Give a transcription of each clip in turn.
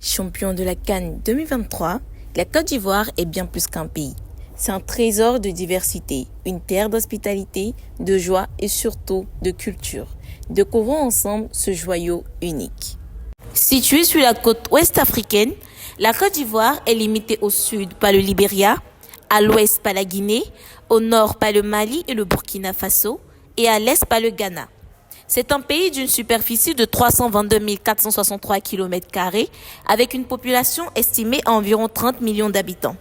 Champion de la CAN 2023, la Côte d'Ivoire est bien plus qu'un pays. C'est un trésor de diversité, une terre d'hospitalité, de joie et surtout de culture. Découvrons ensemble ce joyau unique. Située sur la côte ouest africaine, la Côte d'Ivoire est limitée au sud par le Libéria, à l'ouest par la Guinée, au nord par le Mali et le Burkina Faso et à l'est par le Ghana. C'est un pays d'une superficie de 322 463 km² avec une population estimée à environ 30 millions d'habitants.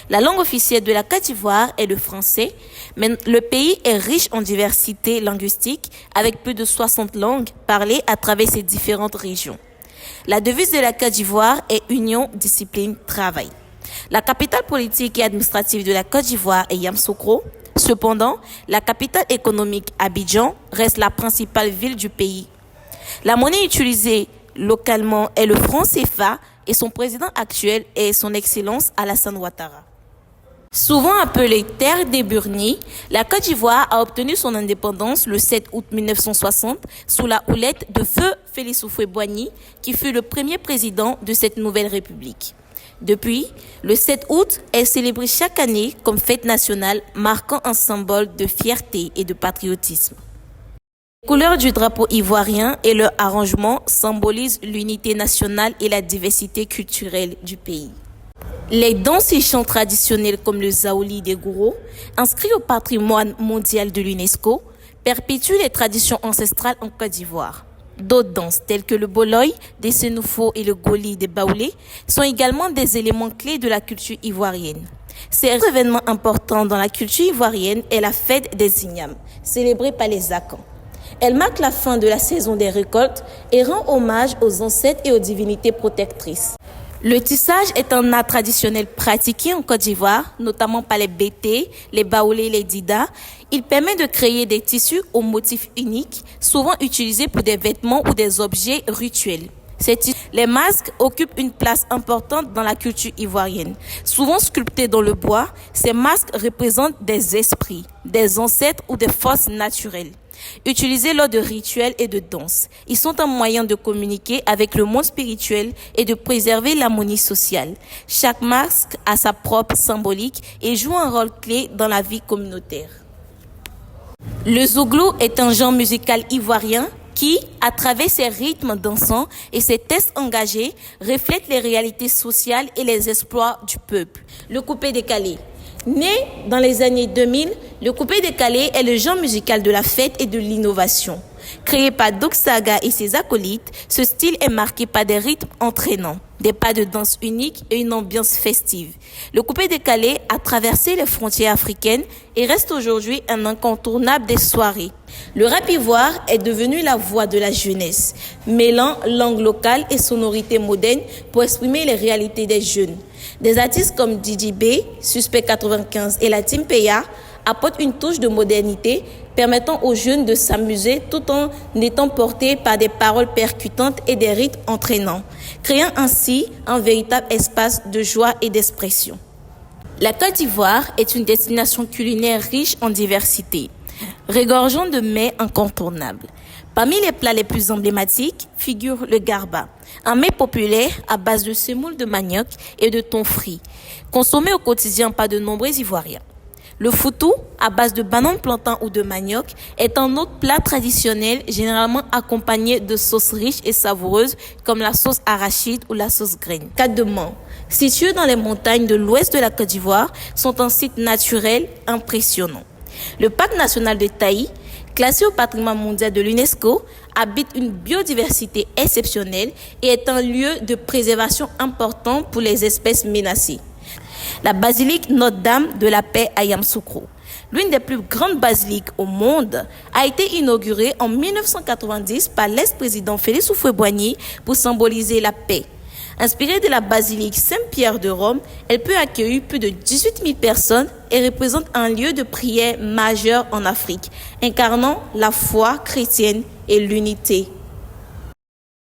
La langue officielle de la Côte d'Ivoire est le français, mais le pays est riche en diversité linguistique avec plus de 60 langues parlées à travers ses différentes régions. La devise de la Côte d'Ivoire est Union, Discipline, Travail. La capitale politique et administrative de la Côte d'Ivoire est Yamoussoukro. Cependant, la capitale économique, Abidjan, reste la principale ville du pays. La monnaie utilisée localement est le franc CFA et son président actuel est son Excellence Alassane Ouattara. Souvent appelée Terre des Burnis, la Côte d'Ivoire a obtenu son indépendance le 7 août 1960 sous la houlette de feu Félix Houphouët-Boigny, qui fut le premier président de cette nouvelle république. Depuis, le 7 août est célébré chaque année comme fête nationale, marquant un symbole de fierté et de patriotisme. Les couleurs du drapeau ivoirien et leur arrangement symbolisent l'unité nationale et la diversité culturelle du pays. Les danses et chants traditionnels comme le Zaouli des Gouro, inscrits au patrimoine mondial de l'UNESCO, perpétuent les traditions ancestrales en Côte d'Ivoire. D'autres danses, telles que le boloy des Sénoufo et le goli des Baoulés, sont également des éléments clés de la culture ivoirienne. Ces événements importants dans la culture ivoirienne est la fête des Ignames, célébrée par les Akans. Elle marque la fin de la saison des récoltes et rend hommage aux ancêtres et aux divinités protectrices. Le tissage est un art traditionnel pratiqué en Côte d'Ivoire, notamment par les Bété, les Baoulés et les Dida. Il permet de créer des tissus aux motifs uniques, souvent utilisés pour des vêtements ou des objets rituels. Les masques occupent une place importante dans la culture ivoirienne. Souvent sculptés dans le bois, ces masques représentent des esprits, des ancêtres ou des forces naturelles. Utilisés lors de rituels et de danses, ils sont un moyen de communiquer avec le monde spirituel et de préserver l'harmonie sociale. Chaque masque a sa propre symbolique et joue un rôle clé dans la vie communautaire. Le zouglou est un genre musical ivoirien qui, à travers ses rythmes dansants et ses textes engagés, reflète les réalités sociales et les exploits du peuple. Le coupé-décalé. Né dans les années 2000, le coupé-décalé est le genre musical de la fête et de l'innovation. Créé par Doug Saga et ses acolytes, ce style est marqué par des rythmes entraînants, des pas de danse uniques et une ambiance festive. Le coupé-décalé a traversé les frontières africaines et reste aujourd'hui un incontournable des soirées. Le rap ivoire est devenu la voix de la jeunesse, mêlant langue locale et sonorité moderne pour exprimer les réalités des jeunes. Des artistes comme Didi B, Suspect 95 et la Team Peya apportent une touche de modernité permettant aux jeunes de s'amuser tout en étant portés par des paroles percutantes et des rythmes entraînants, créant ainsi un véritable espace de joie et d'expression. La Côte d'Ivoire est une destination culinaire riche en diversité, regorgeant de mets incontournables. Parmi les plats les plus emblématiques figure le garba, un mets populaire à base de semoule de manioc et de thon frit, consommé au quotidien par de nombreux Ivoiriens. Le foutou, à base de bananes plantain ou de manioc, est un autre plat traditionnel généralement accompagné de sauces riches et savoureuses comme la sauce arachide ou la sauce graine. Cademans, situés dans les montagnes de l'ouest de la Côte d'Ivoire, sont un site naturel impressionnant. Le parc national de Taï, classé au patrimoine mondial de l'UNESCO, habite une biodiversité exceptionnelle et est un lieu de préservation important pour les espèces menacées. La basilique Notre-Dame de la Paix à Yamoussoukro, l'une des plus grandes basiliques au monde, a été inaugurée en 1990 par l'ex-président Félix Houphouët-Boigny pour symboliser la paix. Inspirée de la basilique Saint-Pierre de Rome, elle peut accueillir plus de 18 000 personnes et représente un lieu de prière majeur en Afrique, incarnant la foi chrétienne et l'unité